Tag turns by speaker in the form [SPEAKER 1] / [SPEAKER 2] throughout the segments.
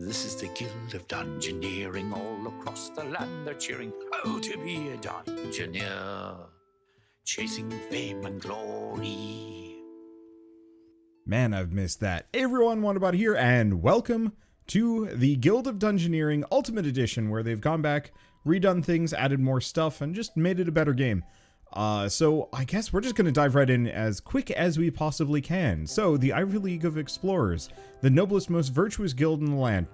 [SPEAKER 1] This is the Guild of Dungeoneering. All across the land they're cheering, oh, to be a dungeoneer, chasing fame and glory.
[SPEAKER 2] Man, I've missed that. Hey everyone, Wanderbot here, and welcome to the Guild of Dungeoneering Ultimate Edition, where they've gone back, redone things, added more stuff, and just made it a better game. So I guess we're just going to dive right in as quick as we possibly can. So, the Ivy League of Explorers, the noblest, most virtuous guild in the land.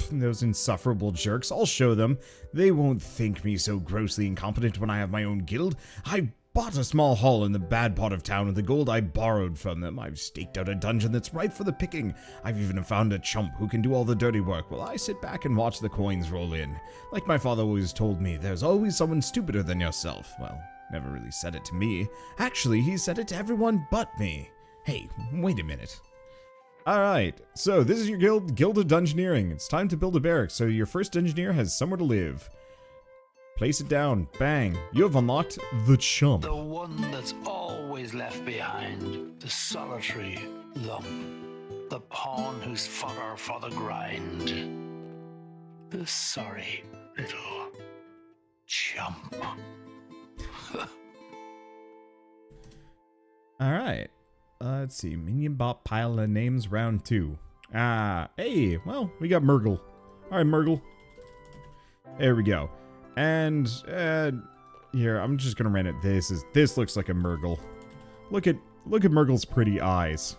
[SPEAKER 2] Those insufferable jerks, I'll show them. They won't think me so grossly incompetent when I have my own guild. I bought a small hall in the bad part of town with the gold I borrowed from them. I've staked out a dungeon that's ripe for the picking. I've even found a chump who can do all the dirty work while I sit back and watch the coins roll in. Like my father always told me, there's always someone stupider than yourself. Well, never really said it to me. Actually, he said it to everyone but me. Hey, wait a minute. Alright, so this is your Guild of Dungeoneering. It's time to build a barracks so your first dungeoneer has somewhere to live. Place it down. Bang. You have unlocked the chump.
[SPEAKER 1] The one that's always left behind. The solitary lump. The pawn who's fodder for the grind. The sorry little chump.
[SPEAKER 2] Alright. Let's see. Minion bot pile of names round 2. Hey, well, we got Murgle. Alright, Murgle. There we go. And, here, I'm just gonna rent it. This looks like a Murgle. Look at Murgle's pretty eyes.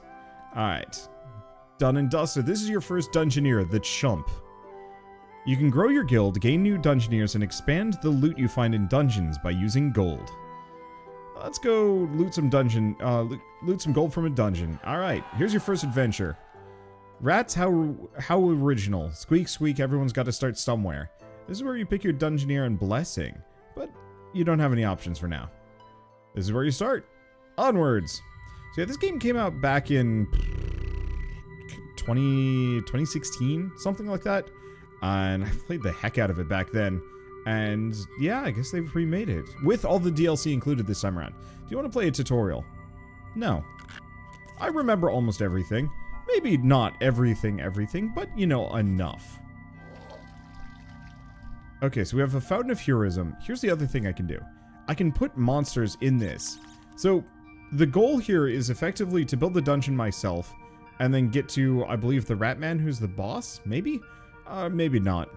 [SPEAKER 2] Alright. Done and dusted. This is your first dungeoneer, the chump. You can grow your guild, gain new dungeoneers, and expand the loot you find in dungeons by using gold. Let's go loot some loot some gold from a dungeon. Alright, here's your first adventure. Rats, how original. Squeak, squeak, everyone's got to start somewhere. This is where you pick your dungeoneer and blessing, but you don't have any options for now. This is where you start. Onwards! So yeah, this game came out back in 2016, something like that. And I played the heck out of it back then. And yeah, I guess they've remade it. With all the DLC included this time around. Do you want to play a tutorial? No. I remember almost everything. Maybe not everything, but you know, enough. Okay, so we have a Fountain of Heroism. Here's the other thing I can do. I can put monsters in this. So, the goal here is effectively to build the dungeon myself, and then get to, I believe, the Ratman, who's the boss? Maybe? Maybe not.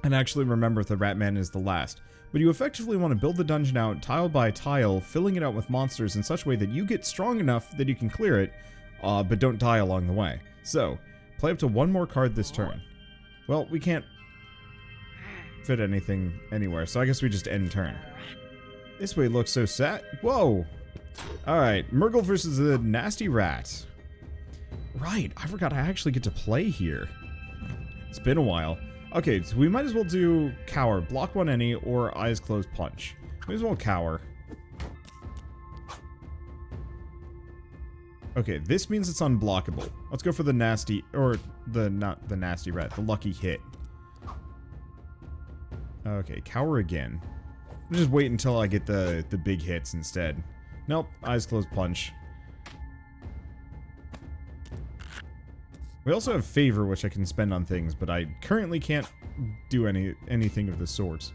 [SPEAKER 2] And actually remember if the Ratman is the last. But you effectively want to build the dungeon out, tile by tile, filling it out with monsters in such a way that you get strong enough that you can clear it, but don't die along the way. So, play up to one more card this turn. Well, we can't fit anything anywhere, so I guess we just end turn. This way looks so sad. Whoa! Alright, Murgle versus the Nasty Rat. Right, I forgot I actually get to play here. It's been a while. Okay, so we might as well do Cower. Block one any, or Eyes Closed Punch. Might as well Cower. Okay, this means it's unblockable. Let's go for the Nasty, or not the Nasty Rat, the Lucky Hit. Okay, Cower again. I'll just wait until I get the big hits instead. Nope, Eyes Closed Punch. We also have Favor, which I can spend on things, but I currently can't do anything of the sort.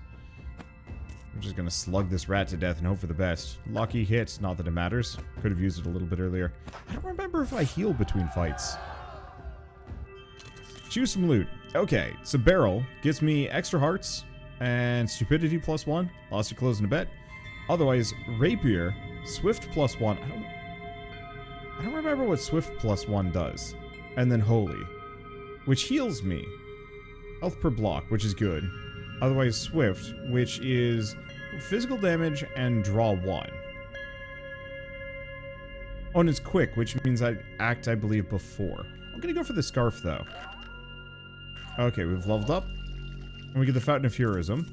[SPEAKER 2] I'm just gonna slug this rat to death and hope for the best. Lucky hit, not that it matters. Could have used it a little bit earlier. I don't remember if I heal between fights. Choose some loot. Okay, so Barrel gives me extra hearts and stupidity +1. Lost your clothes in a bet. Otherwise, Rapier, Swift +1. I don't remember what Swift +1 does. And then Holy, which heals me. Health per block, which is good. Otherwise Swift, which is physical damage and draw 1. Oh, and it's quick, which means I act, I believe, before. I'm gonna go for the Scarf, though. Okay, we've leveled up. And we get the Fountain of Heroism.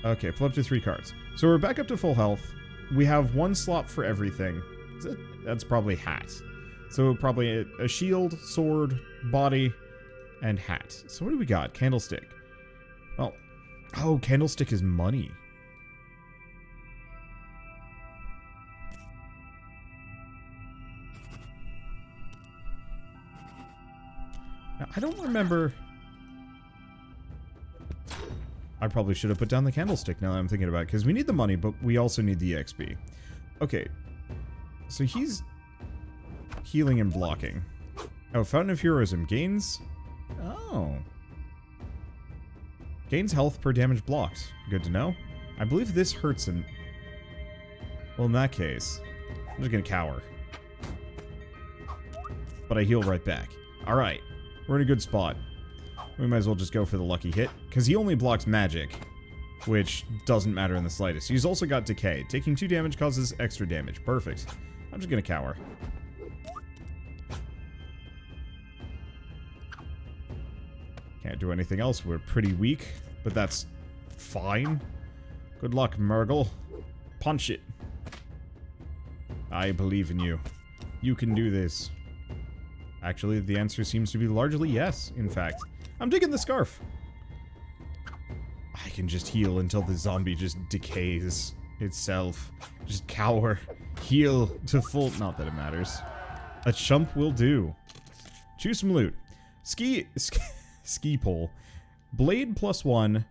[SPEAKER 2] Okay, pull up to 3 cards. So we're back up to full health. We have 1 slot for everything. That's probably hat. So probably a shield, sword, body, and hat. So what do we got? Candlestick. Well, oh, Candlestick is money. Now, I don't remember... I probably should have put down the candlestick now that I'm thinking about it, because we need the money, but we also need the XP. Okay. So he's healing and blocking. Oh, Fountain of Heroism. Gains... Oh. Gains health per damage blocked. Good to know. I believe this hurts him. Well, in that case, I'm just gonna cower. But I heal right back. Alright. We're in a good spot. We might as well just go for the lucky hit, because he only blocks magic, which doesn't matter in the slightest. He's also got decay. Taking 2 damage causes extra damage. Perfect. I'm just gonna cower. Can't do anything else. We're pretty weak, but that's fine. Good luck, Murgle. Punch it. I believe in you. You can do this. Actually, the answer seems to be largely yes, in fact. I'm digging the scarf. I can just heal until the zombie just decays itself. Just cower. Heal to full... Not that it matters. A chump will do. Choose some loot. Ski pole. Blade +1.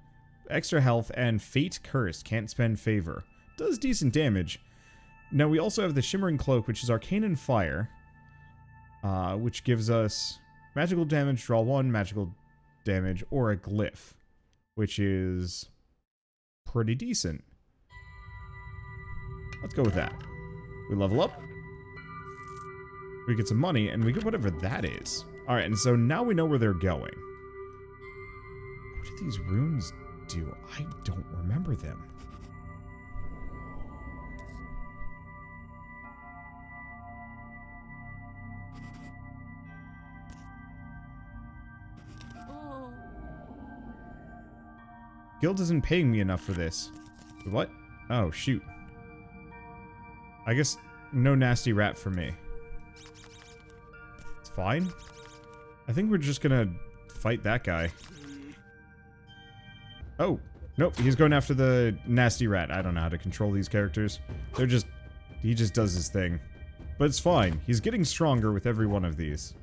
[SPEAKER 2] Extra health and Fate Cursed. Can't spend favor. Does decent damage. Now we also have the Shimmering Cloak, which is Arcane and Fire. Which gives us magical damage, draw 1, magical damage, or a glyph, which is pretty decent. Let's go with that. We level up. We get some money, and we get whatever that is. Alright, and so now we know where they're going. What do these runes do? I don't remember them. Guild isn't paying me enough for this. What? Oh, shoot. I guess no nasty rat for me. It's fine. I think we're just gonna fight that guy. Oh, nope, he's going after the nasty rat. I don't know how to control these characters. They're just... He just does his thing. But it's fine. He's getting stronger with every one of these.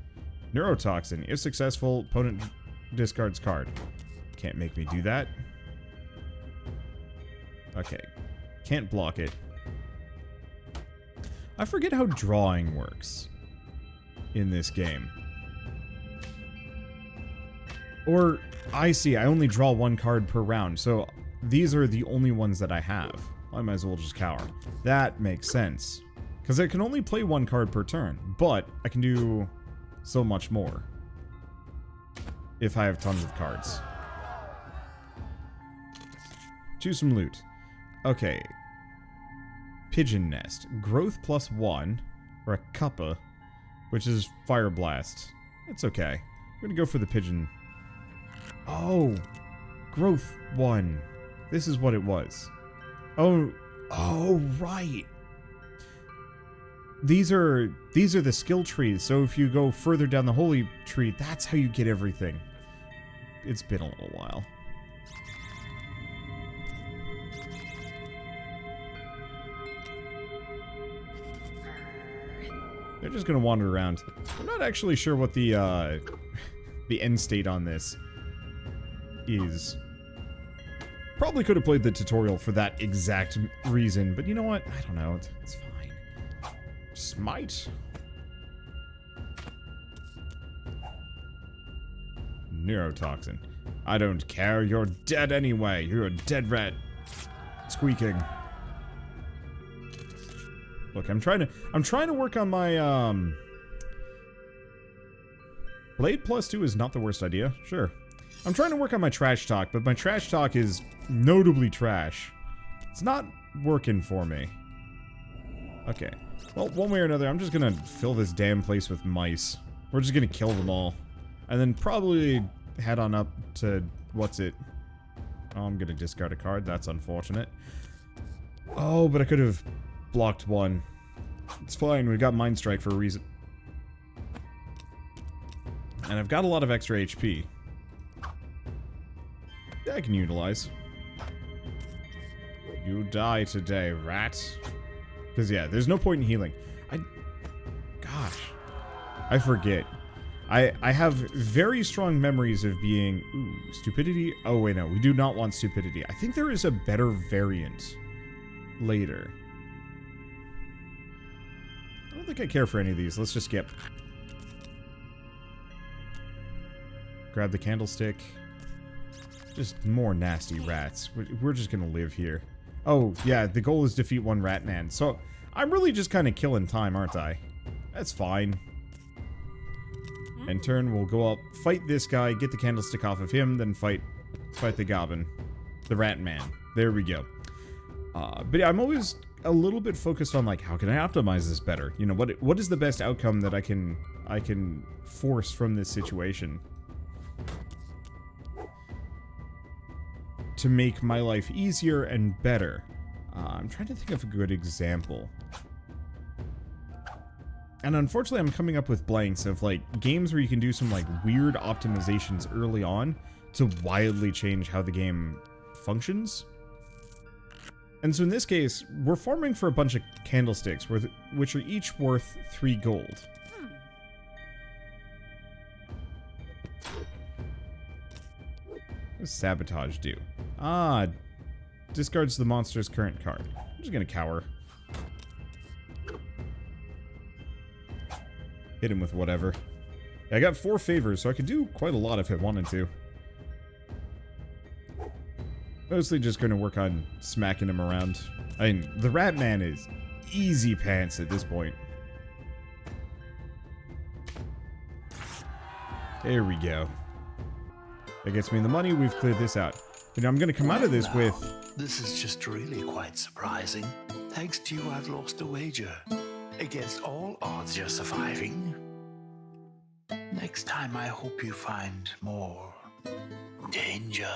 [SPEAKER 2] Neurotoxin. If successful, opponent discards card. Can't make me do that. Okay. Can't block it. I forget how drawing works in this game. Or, I see, I only draw 1 card per round, so these are the only ones that I have. I might as well just cower. That makes sense. Because I can only play 1 card per turn, but I can do so much more if I have tons of cards. Choose some loot. Okay. Pigeon Nest. Growth +1, or a Kappa, which is Fire Blast. It's okay. I'm gonna go for the pigeon. Oh! Growth 1. This is what it was. Oh, right! These are the skill trees, so if you go further down the holy tree, that's how you get everything. It's been a little while. They're just gonna wander around. I'm not actually sure what the end state on this is. Probably could have played the tutorial for that exact reason, but you know what? I don't know. It's fine. Smite. Neurotoxin. I don't care. You're dead anyway. You're a dead rat. Squeaking. Look, I'm trying to work on my Blade +2 is not the worst idea. Sure. I'm trying to work on my trash talk, but my trash talk is notably trash. It's not working for me. Okay. Well, one way or another, I'm just gonna fill this damn place with mice. We're just gonna kill them all. And then probably head on up to... what's it? Oh, I'm gonna discard a card. That's unfortunate. Oh, but I could have blocked 1. It's fine. We got Mind Strike for a reason. And I've got a lot of extra HP. that I can utilize. You die today, rat. Because, yeah, there's no point in healing. Gosh. I forget. I have very strong memories of being... Ooh, stupidity? Oh, wait, no. We do not want stupidity. I think there is a better variant later. I don't think I care for any of these. Let's just skip. Grab the candlestick. Just more nasty rats. We're just gonna live here. Oh, yeah, the goal is defeat one rat man. So, I'm really just kind of killing time, aren't I? That's fine. In turn, we'll go up, fight this guy, get the candlestick off of him, then fight the goblin. The rat man. There we go. But yeah, I'm always a little bit focused on, like, how can I optimize this better? You know, what is the best outcome that I can force from this situation to make my life easier and better? I'm trying to think of a good example. And unfortunately, I'm coming up with blanks of, like, games where you can do some, like, weird optimizations early on to wildly change how the game functions. And so in this case, we're farming for a bunch of candlesticks, which are each worth 3 gold. What does sabotage do? Ah, discards the monster's current card. I'm just gonna cower. Hit him with whatever. Yeah, I got 4 favors, so I could do quite a lot if I wanted to. Mostly just gonna work on smacking him around. I mean, the rat man is easy pants at this point. There we go. That gets me the money. We've cleared this out. And I'm gonna come out of this with...
[SPEAKER 1] This is just really quite surprising. Thanks to you, I've lost a wager. Against all odds, you're surviving. Next time, I hope you find more danger.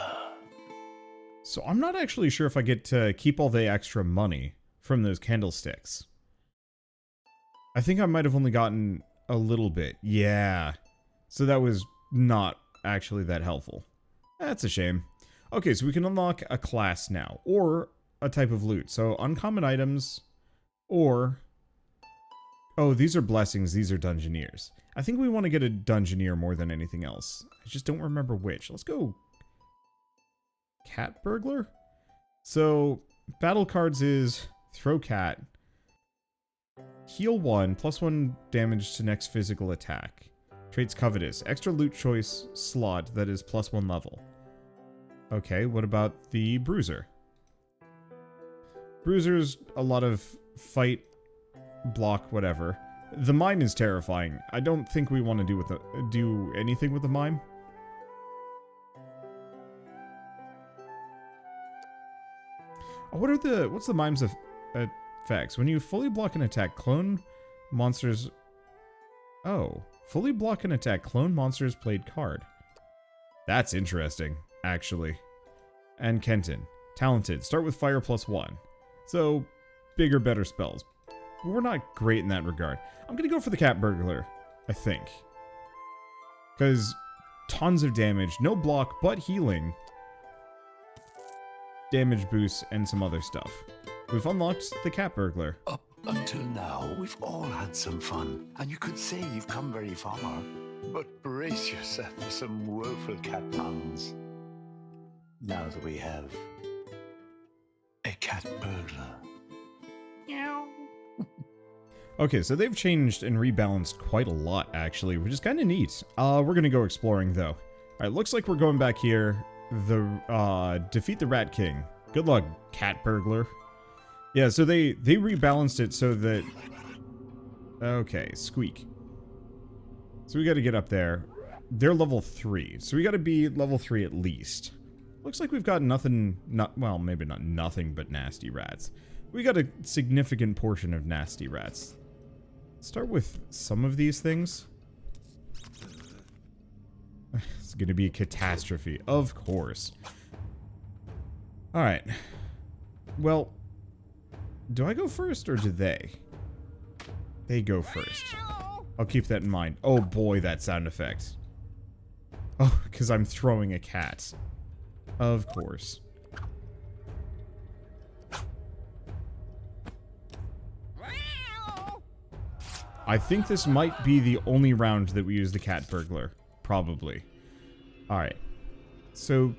[SPEAKER 2] So I'm not actually sure if I get to keep all the extra money from those candlesticks. I think I might have only gotten a little bit. Yeah. So that was not actually that helpful. That's a shame. Okay, so we can unlock a class now, or a type of loot. So uncommon items, or... Oh, these are blessings, these are dungeoneers. I think we want to get a dungeoneer more than anything else. I just don't remember which. Let's go... Cat burglar? So, battle cards is throw cat, heal 1, +1 damage to next physical attack. Traits covetous, extra loot choice slot that is +1 level. Okay, what about the bruiser? Bruiser's a lot of fight, block, whatever. The mime is terrifying. I don't think we want to do anything with the mime. Oh, what's the mime's effects? When you fully block an attack, clone monsters... Oh, fully block an attack, clone monsters played card. That's interesting, actually. And Kenton, talented, start with fire +1. So, bigger, better spells. But we're not great in that regard. I'm gonna go for the cat burglar, I think. Because tons of damage, no block, but healing. Damage boosts, and some other stuff. We've unlocked the cat burglar.
[SPEAKER 1] Up until now, we've all had some fun, and you could say you've come very far. But brace yourself for some woeful cat puns. Now that we have a cat burglar.
[SPEAKER 2] Okay, so they've changed and rebalanced quite a lot, actually, which is kind of neat. We're gonna go exploring, though. Alright, looks like we're going back here. Defeat the Rat King. Good luck, cat burglar. Yeah, so they rebalanced it so that... Okay, squeak. So we gotta get up there. They're level 3, so we gotta be level 3 at least. Looks like we've got nothing... well, maybe not nothing but nasty rats. We got a significant portion of nasty rats. Start with some of these things. It's gonna be a catastrophe, of course. Alright. Well, do I go first or do they? They go first. I'll keep that in mind. Oh boy, that sound effect. Oh, because I'm throwing a cat. Of course. I think this might be the only round that we use the cat burglar. Probably. Alright. So,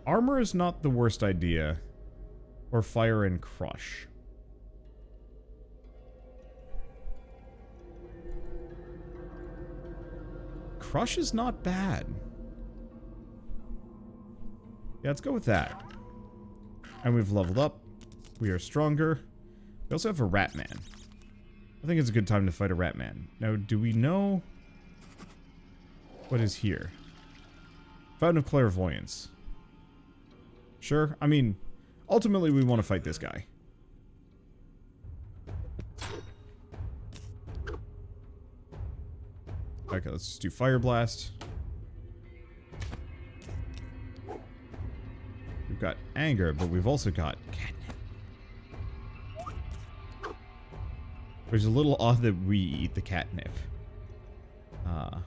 [SPEAKER 2] armor is not the worst idea. Or fire and crush. Crush is not bad. Yeah, let's go with that. And we've leveled up. We are stronger. We also have a rat man. I think it's a good time to fight a rat man. Now, do we know what is here? Fountain of Clairvoyance. Sure. I mean, ultimately we want to fight this guy. Okay, let's just do Fire Blast. We've got Anger, but we've also got Catnip. Which is a little odd that we eat the catnip. Now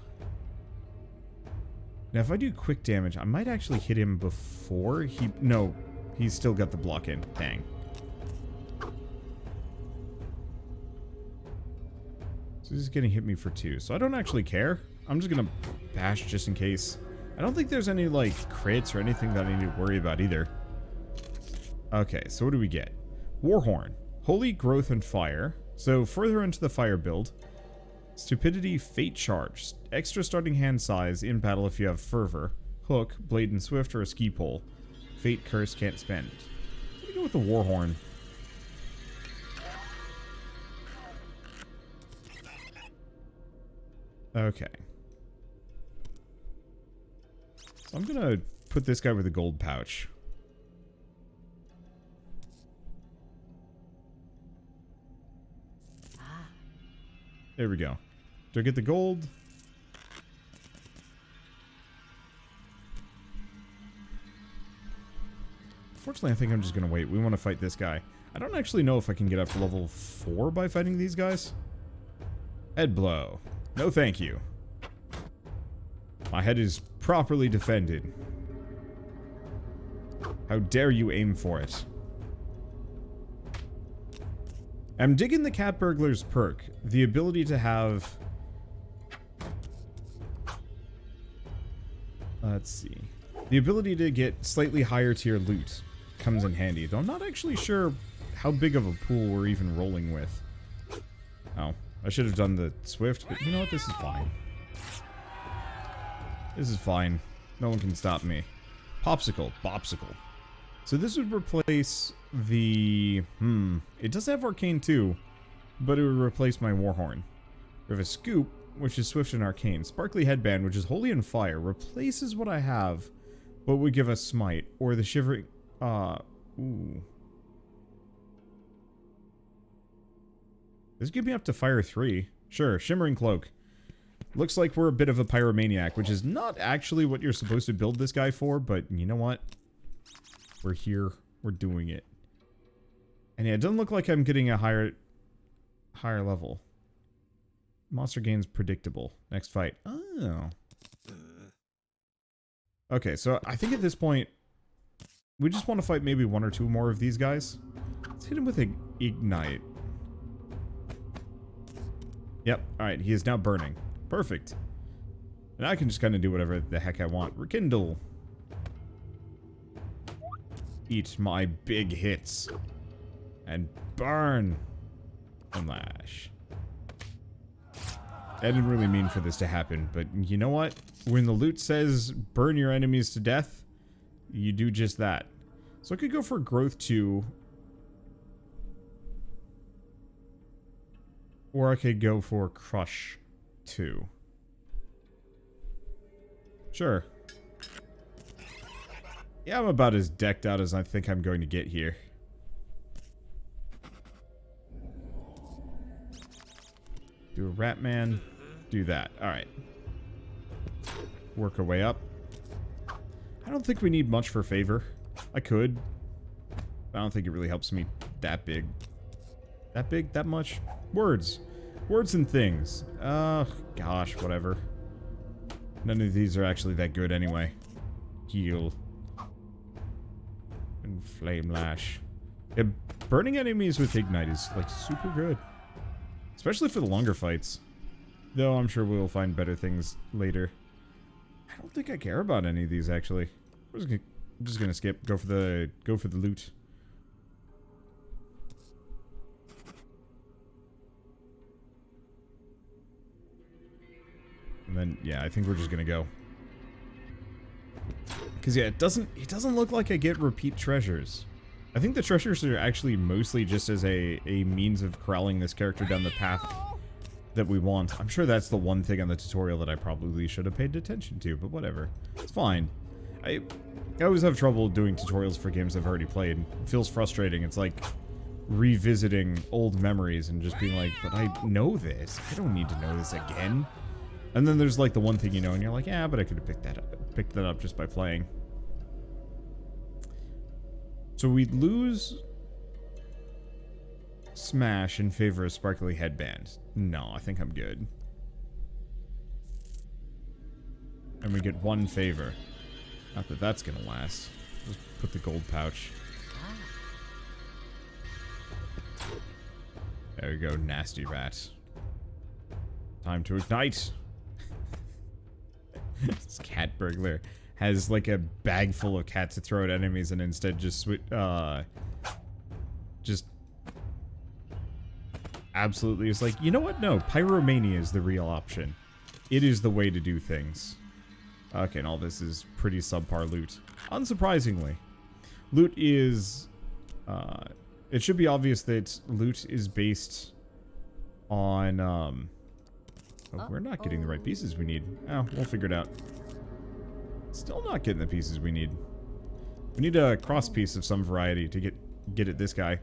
[SPEAKER 2] if I do quick damage, I might actually hit him before he... No, he's still got the block in. Dang. So he's gonna hit me for 2. So I don't actually care. I'm just gonna bash just in case. I don't think there's any, like, crits or anything that I need to worry about either. Okay, so what do we get? Warhorn. Holy Growth and Fire. So further into the fire build. Stupidity, Fate Charge. Extra starting hand size in battle if you have Fervor. Hook, Blade and Swift, or a ski pole. Fate Curse can't spend. Let me go with the Warhorn. Okay. So I'm gonna put this guy with a gold pouch. There we go. Do I get the gold? Fortunately, I think I'm just gonna wait. We want to fight this guy. I don't actually know if I can get up to level 4 by fighting these guys. Head blow. No thank you. My head is properly defended. How dare you aim for it? I'm digging the cat burglar's perk. The ability to have... Let's see. The ability to get slightly higher tier loot comes in handy. Though I'm not actually sure how big of a pool we're even rolling with. Oh. I should have done the Swift, but you know what? This is fine. This is fine. No one can stop me. Popsicle. Bopsicle. So this would replace the... It does have Arcane too, but it would replace my Warhorn. We have a Scoop, which is Swift and Arcane. Sparkly Headband, which is Holy and Fire, replaces what I have, but would give us Smite. Or the Shivering... Ooh. This give me up to Fire 3. Sure, Shimmering Cloak. Looks like we're a bit of a pyromaniac, which is not actually what you're supposed to build this guy for, but you know what? We're here. We're doing it. And yeah, it doesn't look like I'm getting a higher level. Monster gains predictable. Next fight. Oh. Okay, so I think at this point, we just want to fight maybe 1 or 2 more of these guys. Let's hit him with an Ignite. Yep, alright, he is now burning. Perfect. And I can just kind of do whatever the heck I want. Rekindle. Eat my big hits. And burn. And lash. I didn't really mean for this to happen, but you know what? When the loot says burn your enemies to death, you do just that. So I could go for Growth 2. Or I could go for Crush 2. Sure. Yeah, I'm about as decked out as I think I'm going to get here. Do a Rat Man. Do that. Alright. Work our way up. I don't think we need much for favor. I could. I don't think it really helps me that big. That big? That much? Words. Words and things. Gosh, whatever. None of these are actually that good anyway. Heal. And Flame Lash. Yeah, burning enemies with Ignite is, like, super good. Especially for the longer fights. Though I'm sure we'll find better things later. I don't think I care about any of these, actually. I'm just gonna skip. Go for the loot. And then, yeah, I think we're just gonna go. Because, yeah, it doesn't look like I get repeat treasures. I think the treasures are actually mostly just as a means of corralling this character down the path that we want. I'm sure that's the one thing on the tutorial that I probably should have paid attention to, but whatever. It's fine. I always have trouble doing tutorials for games I've already played. It feels frustrating. It's like revisiting old memories and just being like, but I know this. I don't need to know this again. And then there's like the one thing you know and you're like, yeah, but I could have picked that up just by playing. So we'd lose Smash in favor of Sparkly Headband. No, I think I'm good. And we get one favor. Not that that's gonna last. Just put the gold pouch. There we go, nasty rat. Time to ignite. This cat burglar has like a bag full of cats to throw at enemies and instead just absolutely is like, you know what? No, pyromania is the real option. It is the way to do things. Okay, and all this is pretty subpar loot. Unsurprisingly. Loot is... it should be obvious that loot is based on... oh, we're not getting the right pieces we need. Oh, we'll figure it out. Still not getting the pieces we need. We need a cross piece of some variety to get at this guy.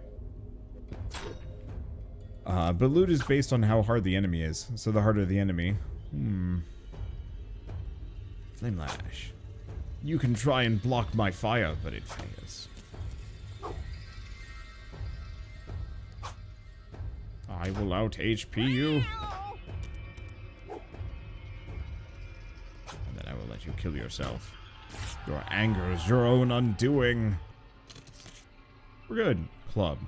[SPEAKER 2] But loot is based on how hard the enemy is. So the harder the enemy... Flame Lash. You can try and block my fire, but it fails. I will out HP you. And then I will let you kill yourself. Your anger is your own undoing. We're good. Club.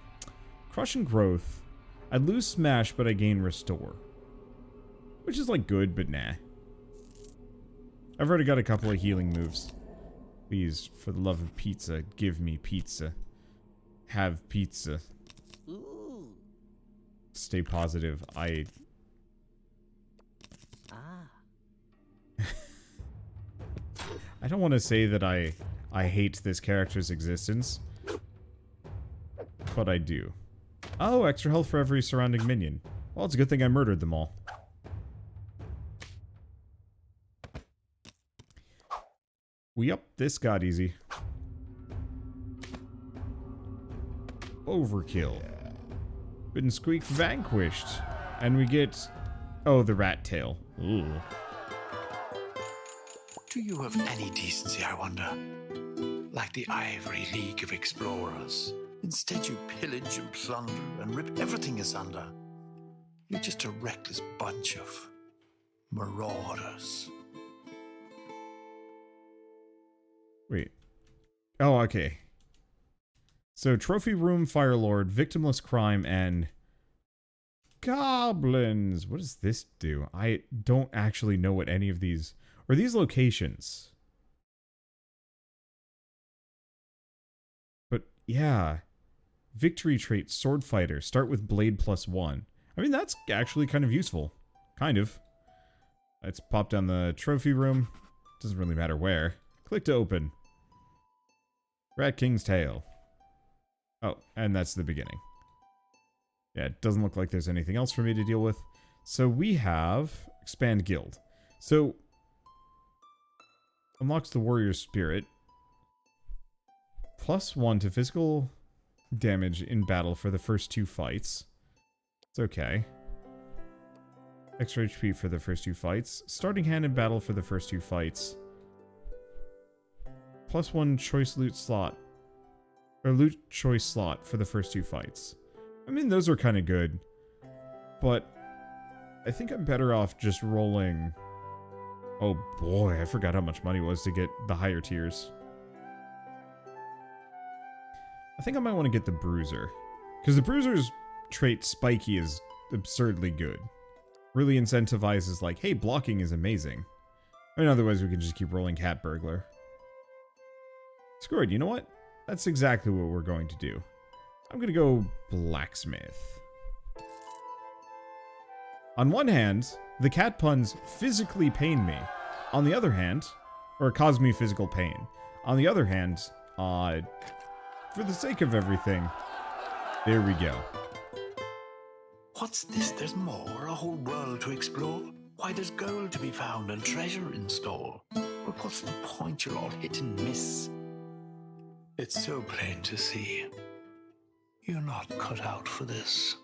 [SPEAKER 2] Crush and Growth. I'd lose Smash, but I gain Restore. Which is like good, but nah. I've already got a couple of healing moves. Please, for the love of pizza, give me pizza. Have pizza.
[SPEAKER 3] Ooh.
[SPEAKER 2] Stay positive. I don't want to say that I hate this character's existence. But I do. Oh, extra health for every surrounding minion. Well, it's a good thing I murdered them all. Yep, this got easy. Overkill. Been Squeak vanquished. And we get... oh, the rat tail. Ooh.
[SPEAKER 1] Do you have any decency, I wonder? Like the Ivory League of Explorers. Instead you pillage and plunder and rip everything asunder. You're just a reckless bunch of marauders.
[SPEAKER 2] Wait. Oh, okay. So, Trophy Room, Firelord, Victimless Crime, and... Goblins! What does this do? I don't actually know what any of these... or these locations. But, yeah. Victory trait, Sword Fighter. Start with Blade +1. I mean, that's actually kind of useful. Kind of. Let's pop down the Trophy Room. Doesn't really matter where. Click to open. Rat King's Tail. Oh, and that's the beginning. Yeah, it doesn't look like there's anything else for me to deal with. So we have Expand Guild. So, unlocks the Warrior's Spirit. +1 to physical damage in battle for the first 2 fights. It's okay. Extra HP for the first 2 fights. Starting hand in battle for the first 2 fights. +1 choice loot slot. Or loot choice slot for the first 2 fights. I mean, those are kind of good. But I think I'm better off just rolling... oh boy, I forgot how much money was to get the higher tiers. I think I might want to get the Bruiser. Because the Bruiser's trait Spiky is absurdly good. Really incentivizes like, hey, blocking is amazing. I mean, otherwise we can just keep rolling cat burglar. Screw it, you know what? That's exactly what we're going to do. I'm gonna go blacksmith. On one hand, the cat puns physically pain me. On the other hand, or cause me physical pain. On the other hand, for the sake of everything, there we go.
[SPEAKER 1] What's this? There's more, a whole world to explore. Why, there's gold to be found and treasure in store. But what's the point? You're all hit and miss. It's so plain to see. You're not cut out for this.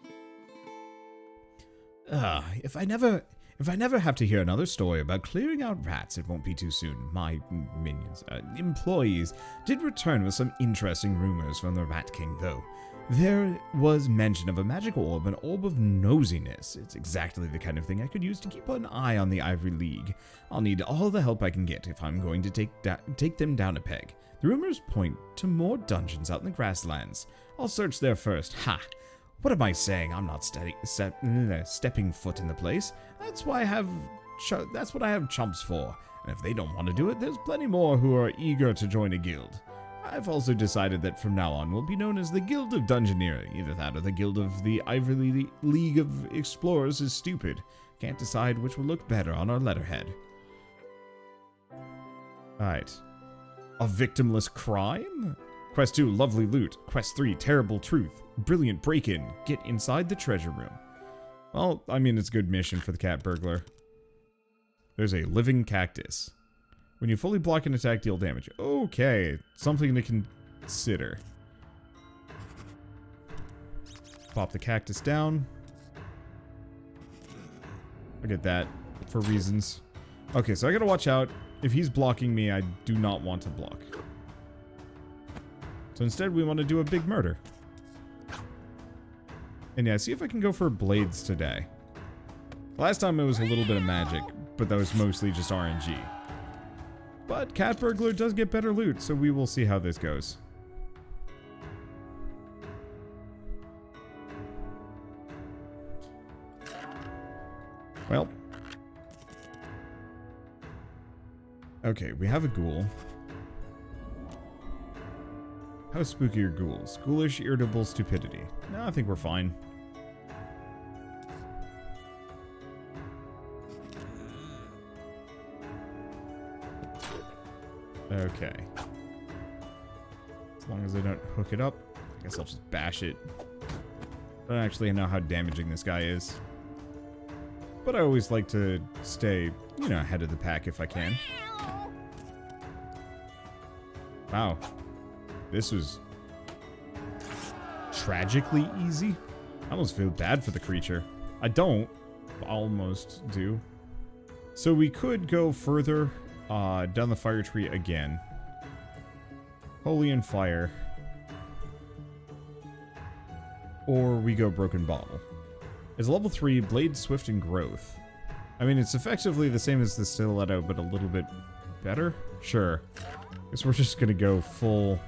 [SPEAKER 2] If I never have to hear another story about clearing out rats, it won't be too soon. My minions, employees, did return with some interesting rumors from the Rat King, though. There was mention of a magic orb, an orb of nosiness. It's exactly the kind of thing I could use to keep an eye on the Ivory League. I'll need all the help I can get if I'm going to take them down a peg. The rumors point to more dungeons out in the grasslands. I'll search there first. Ha! What am I saying? I'm not stepping foot in the place. That's what I have chumps for. And if they don't want to do it, there's plenty more who are eager to join a guild. I've also decided that from now on we'll be known as the Guild of Dungeoneering. Either that or the Guild of the Ivory League of Explorers is stupid. Can't decide which will look better on our letterhead. Alright. A victimless crime? Quest 2, lovely loot. Quest 3, terrible truth. Brilliant break-in. Get inside the treasure room. Well, I mean, it's a good mission for the cat burglar. There's a living cactus. When you fully block an attack, deal damage. Okay, something to consider. Pop the cactus down. I get that, for reasons. Okay, so I gotta watch out. If he's blocking me, I do not want to block. So instead, we want to do a big murder. And yeah, see if I can go for blades today. Last time it was a little bit of magic, but that was mostly just RNG. But cat burglar does get better loot, so we will see how this goes. Well. Okay, we have a ghoul. How spooky are ghouls? Ghoulish, irritable stupidity. No, I think we're fine. Okay. As long as I don't hook it up, I guess I'll just bash it. I don't actually know how damaging this guy is. But I always like to stay, you know, ahead of the pack if I can. Wow. This was tragically easy. I almost feel bad for the creature. I don't. Almost do. So we could go further down the fire tree again. Holy and fire. Or we go broken bottle. It's level 3, blade, swift, and growth. I mean, it's effectively the same as the stiletto, but a little bit better? Sure. Guess we're just gonna go full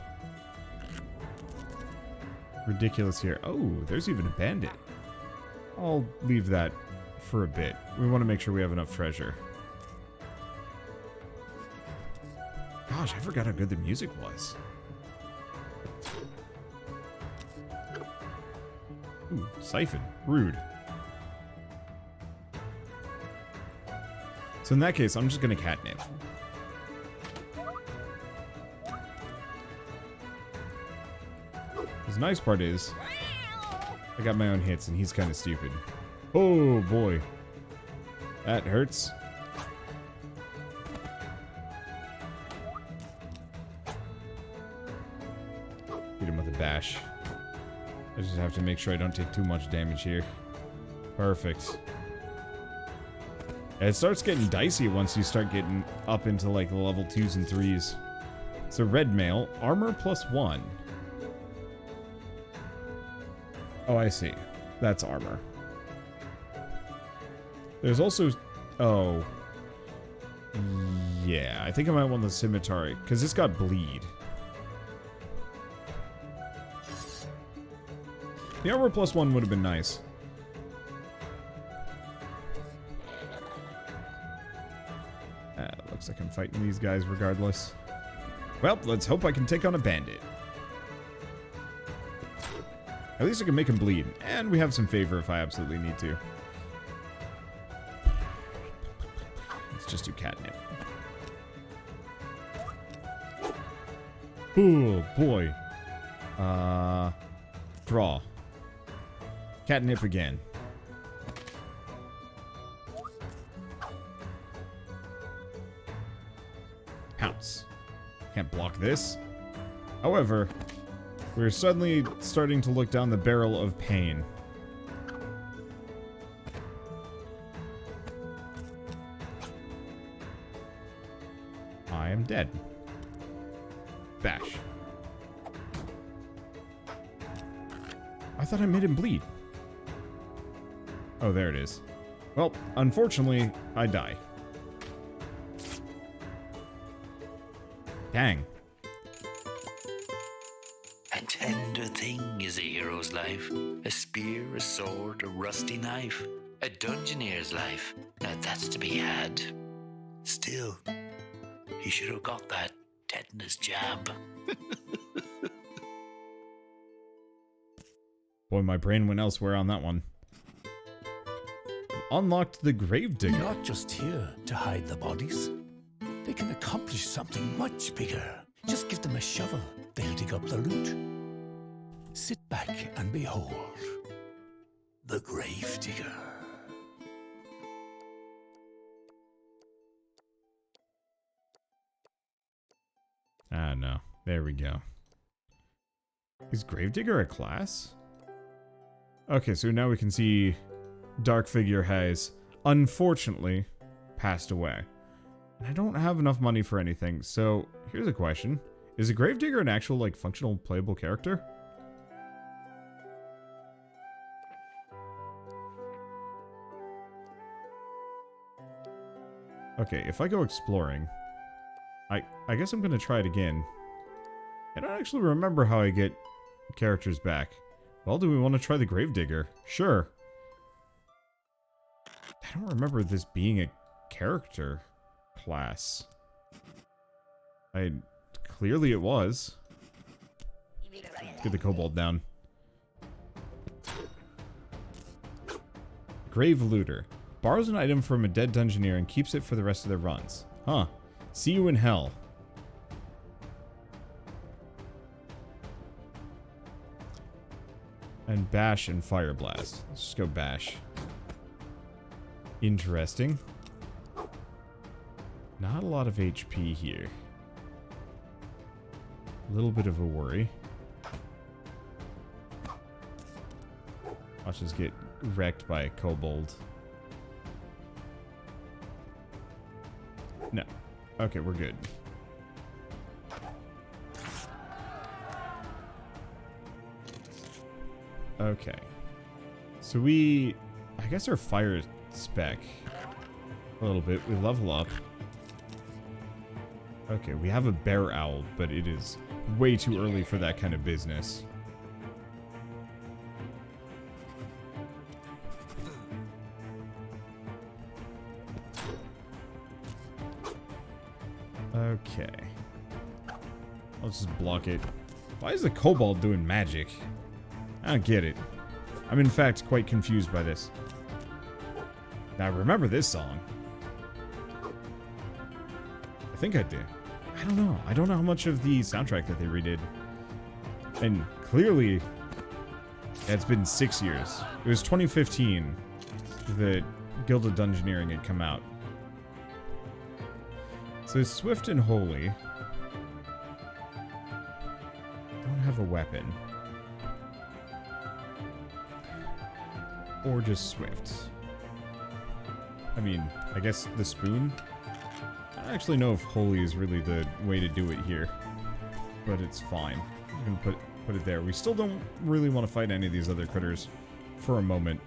[SPEAKER 2] ridiculous here. Oh, there's even a bandit. I'll leave that for a bit. We want to make sure we have enough treasure. Gosh, I forgot how good the music was. Ooh, siphon. Rude. So in that case, I'm just gonna catnip. The nice part is, I got my own hits and he's kind of stupid. Oh boy. That hurts. Hit him with a bash. I just have to make sure I don't take too much damage here. Perfect. And it starts getting dicey once you start getting up into like the level 2s and 3s. So red mail, armor +1. Oh, I see. That's armor. There's also... Oh. Yeah, I think I might want the scimitar, because it's got bleed. The armor +1 would have been nice. Looks like I'm fighting these guys regardless. Well, let's hope I can take on a bandit. At least I can make him bleed. And we have some favor if I absolutely need to. Let's just do catnip. Oh, boy. Draw. Catnip again. Pounce. Can't block this. However, we're suddenly starting to look down the barrel of pain. I am dead. Bash. I thought I made him bleed. Oh, there it is. Well, unfortunately, I die. Dang.
[SPEAKER 1] A tender thing is a hero's life. A spear, a sword, a rusty knife. A dungeoneer's life. Now that's to be had. Still, he should have got that tetanus jab.
[SPEAKER 2] Boy, my brain went elsewhere on that one. Unlocked the Gravedigger.
[SPEAKER 3] Not just here to hide the bodies. They can accomplish something much bigger. Just give them a shovel. They'll dig up the loot. Sit back and behold. The Gravedigger.
[SPEAKER 2] Ah, no. There we go. Is Gravedigger a class? Okay, so now we can see Dark Figure has, unfortunately, passed away. And I don't have enough money for anything, so here's a question. Is a Gravedigger an actual, like, functional playable character? Okay, if I go exploring, I guess I'm gonna try it again. I don't actually remember how I get characters back. Well, do we want to try the Gravedigger? Sure. I don't remember this being a character class. Clearly it was. Let's get the kobold down. Grave Looter. Borrows an item from a dead dungeoneer and keeps it for the rest of their runs. Huh. See you in hell. And Bash and Fire Blast. Let's just go Bash. Interesting. Not a lot of HP here. A little bit of a worry. Watch us get wrecked by a kobold. No. Okay, we're good. Okay. So I guess our fire spec a little bit. We level up. Okay, we have a bear owl, but it is way too early for that kind of business. Okay. Let's just block it. Why is the kobold doing magic? I don't get it. I'm in fact quite confused by this. Now I remember this song. I think I did. I don't know. I don't know how much of the soundtrack that they redid. And clearly, it's been 6 years. It was 2015 that Guild of Dungeoneering had come out. So Swift and Holy don't have a weapon. Or just Swift. I mean, I guess the spoon? I don't actually know if Holy is really the way to do it here. But it's fine. I'm gonna put it there. We still don't really want to fight any of these other critters for a moment.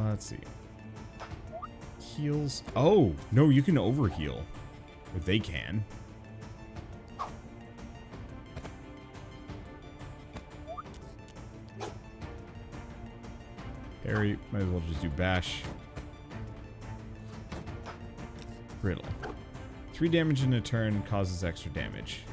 [SPEAKER 2] Let's see. Heals. Oh, no, you can overheal. But they can. Parry. Might as well just do bash. Brittle. 3 damage in a turn causes extra damage.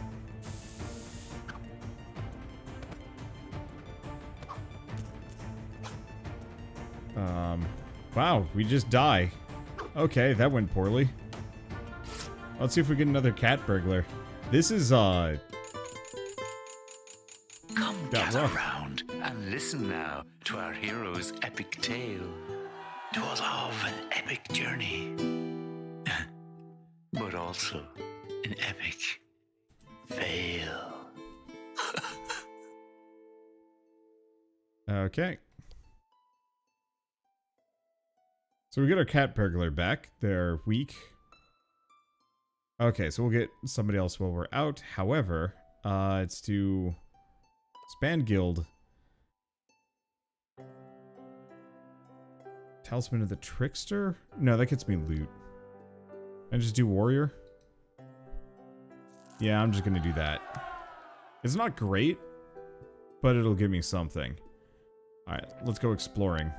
[SPEAKER 2] Wow, we just die. Okay, that went poorly. Let's see if we get another cat burglar. This is,
[SPEAKER 3] Come
[SPEAKER 2] got
[SPEAKER 3] gather
[SPEAKER 2] rough.
[SPEAKER 3] round and listen now to our hero's epic tale. 'Twas of an epic journey, but also an epic fail.
[SPEAKER 2] Okay. So we get our cat burglar back. They're weak. Okay, so we'll get somebody else while we're out. However, it's to expand guild. Talisman of the Trickster? No, that gets me loot. And just do warrior? Yeah, I'm just gonna do that. It's not great, but it'll give me something. Alright, let's go exploring.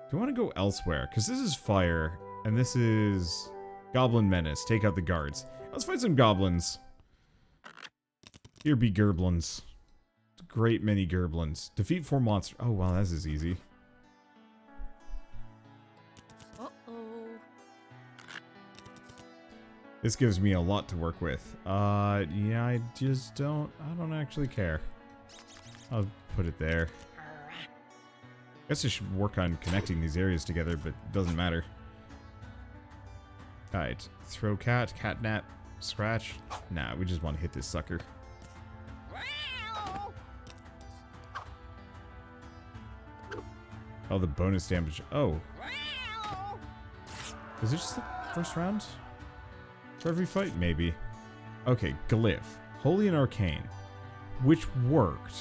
[SPEAKER 2] Do you want to go elsewhere? Because this is fire, and this is Goblin Menace. Take out the guards. Let's fight some goblins. Here be gerblins. Great many gerblins. Defeat 4 monsters. Oh, wow, this is easy.
[SPEAKER 4] Uh-oh.
[SPEAKER 2] This gives me a lot to work with. Yeah, I don't actually care. I'll put it there. I guess I should work on connecting these areas together, but it doesn't matter. Alright, throw cat, catnap, scratch. Nah, we just want to hit this sucker. Oh, the bonus damage. Oh. Is it just the first round? For every fight, maybe. Okay, Glyph. Holy and Arcane. Which worked.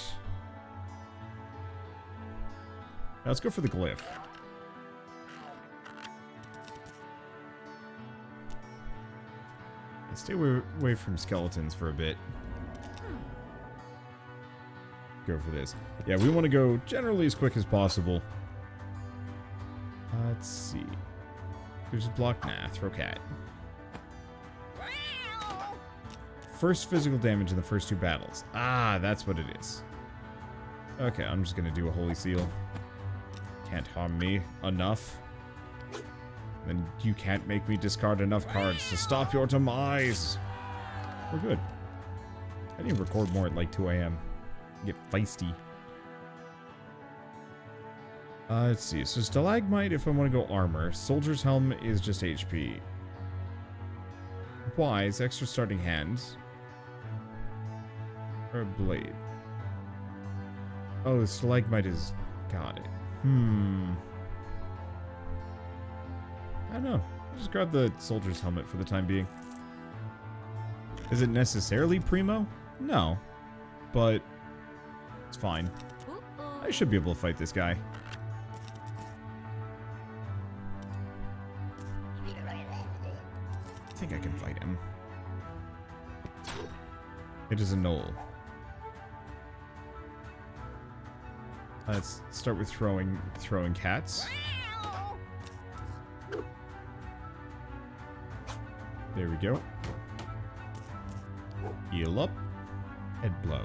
[SPEAKER 2] Now let's go for the Glyph. Let's stay away from skeletons for a bit. Go for this. Yeah, we want to go generally as quick as possible. Let's see. There's a block. Nah, throw cat. First physical damage in the first 2 battles. Ah, that's what it is. Okay, I'm just going to do a Holy Seal. Can't harm me enough. Then you can't make me discard enough cards to stop your demise. We're good. I need to record more at like 2 a.m. Get feisty. Let's see. So Stalagmite if I want to go armor. Soldier's Helm is just HP. Wise, extra starting hands. Or a blade. Oh, the Stalagmite is... Got it. I don't know. I'll just grab the soldier's helmet for the time being. Is it necessarily primo? No. But it's fine. I should be able to fight this guy. I think I can fight him. It is a knoll. Let's start with throwing cats. There we go. Heal up. Head blow.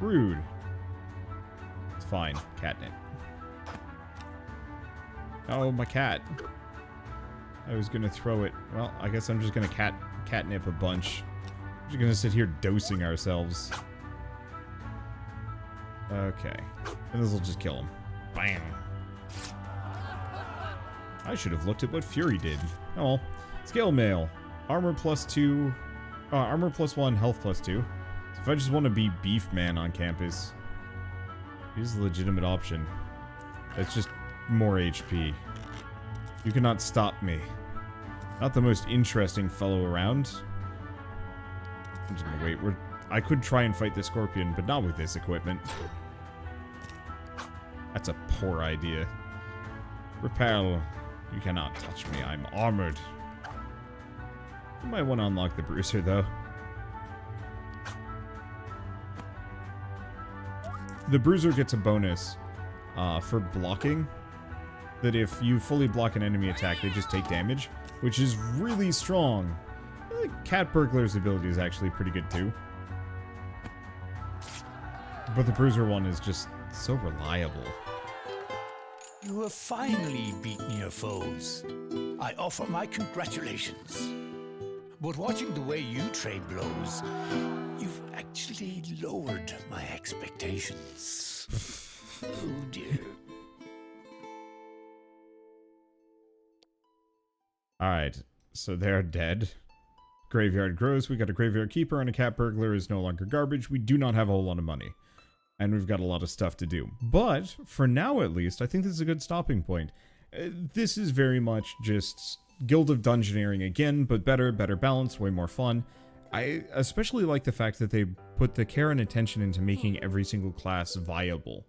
[SPEAKER 2] Rude. It's fine. Catnip. Oh, my cat. I was gonna throw it. Well, I guess I'm just gonna catnip a bunch. We're just gonna sit here dosing ourselves. Okay. And this will just kill him. Bam. I should have looked at what Fury did. Oh well. Scale mail. Armor +2. Armor +1, health +2. So if I just want to be Beef Man on campus, he's a legitimate option. That's just more HP. You cannot stop me. Not the most interesting fellow around. I'm just gonna wait. I could try and fight the Scorpion, but not with this equipment. That's a poor idea. Repel. You cannot touch me. I'm armored. You might want to unlock the Bruiser, though. The Bruiser gets a bonus for blocking that if you fully block an enemy attack, they just take damage, which is really strong. Cat Burglar's ability is actually pretty good too. But the Bruiser one is just so reliable.
[SPEAKER 3] You have finally beaten your foes. I offer my congratulations. But watching the way you trade blows, you've actually lowered my expectations. Oh dear.
[SPEAKER 2] Alright, so they're dead. Graveyard grows. We got a Graveyard Keeper, and a Cat Burglar is no longer garbage. We do not have a whole lot of money. And we've got a lot of stuff to do. But, for now at least, I think this is a good stopping point. This is very much just Guild of Dungeoneering again, but better balance, way more fun. I especially like the fact that they put the care and attention into making every single class viable.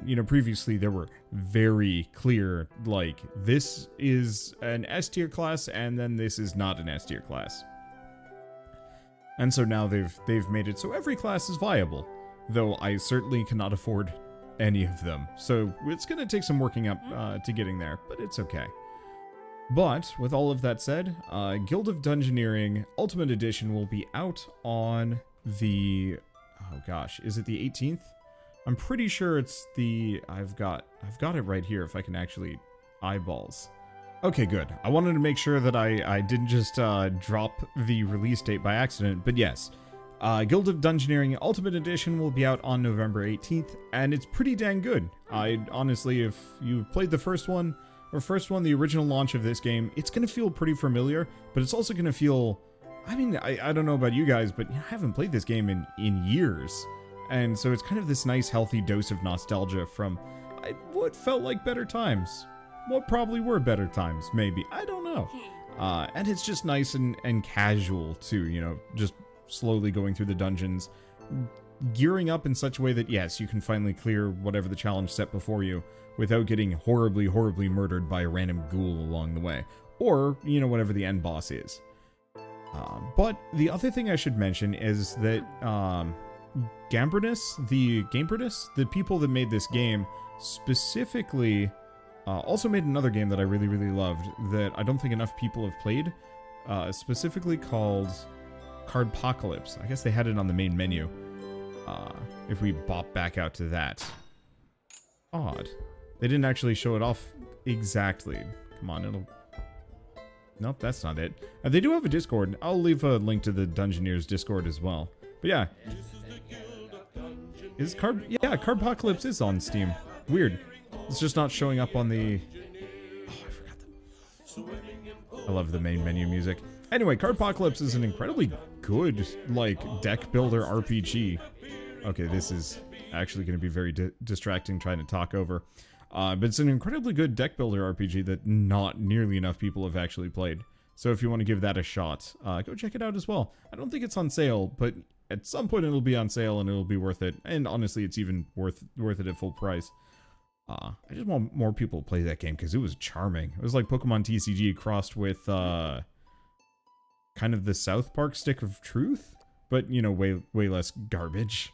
[SPEAKER 2] You know, previously there were very clear, like, this is an S tier class, and then this is not an S tier class. And so now they've made it so every class is viable, though I certainly cannot afford any of them. So it's going to take some working up to getting there, but it's okay. But with all of that said, Guild of Dungeoneering Ultimate Edition will be out on the, oh gosh, is it the 18th? I'm pretty sure it's the, I've got it right here if I can actually eyeballs. Okay, good. I wanted to make sure that I didn't just drop the release date by accident, but yes. Guild of Dungeoneering Ultimate Edition will be out on November 18th, and it's pretty dang good. Honestly, if you played the first one, the original launch of this game, it's going to feel pretty familiar, but it's also going to feel, I mean, I don't know about you guys, but I haven't played this game in years. And so it's kind of this nice, healthy dose of nostalgia from what felt like better times. What probably were better times, maybe. I don't know. And it's just nice and casual, too, you know, just slowly going through the dungeons, gearing up in such a way that, yes, you can finally clear whatever the challenge set before you without getting horribly, horribly murdered by a random ghoul along the way. Or, you know, whatever the end boss is. But the other thing I should mention is that Gambrinus, the people that made this game, specifically also made another game that I really, really loved that I don't think enough people have played, specifically called Cardpocalypse. I guess they had it on the main menu. If we bop back out to that. Odd. They didn't actually show it off exactly. Come on, it'll... Nope, that's not it. They do have a Discord. I'll leave a link to the Dungeoneers Discord as well. But yeah. Cardpocalypse is on Steam. Weird. It's just not showing up on the... Oh, I forgot the... I love the main menu music. Anyway, Cardpocalypse is an incredibly good, like, deck builder RPG. Okay, this is actually going to be very distracting trying to talk over. But it's an incredibly good deck builder RPG that not nearly enough people have actually played. So if you want to give that a shot, go check it out as well. I don't think it's on sale, but at some point it'll be on sale and it'll be worth it. And honestly, it's even worth it at full price. I just want more people to play that game because it was charming. It was like Pokemon TCG crossed with kind of the South Park Stick of Truth, but you know, way less garbage.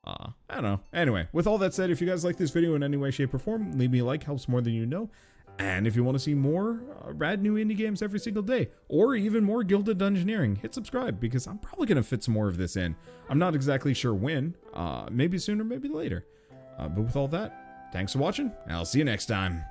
[SPEAKER 2] I don't know. Anyway, with all that said, if you guys like this video in any way, shape, or form, leave me a like, helps more than you know. And if you want to see more rad new indie games every single day, or even more Guild of Dungeoneering, hit subscribe, because I'm probably going to fit some more of this in. I'm not exactly sure when. Maybe sooner, maybe later. But with all that, thanks for watching, and I'll see you next time.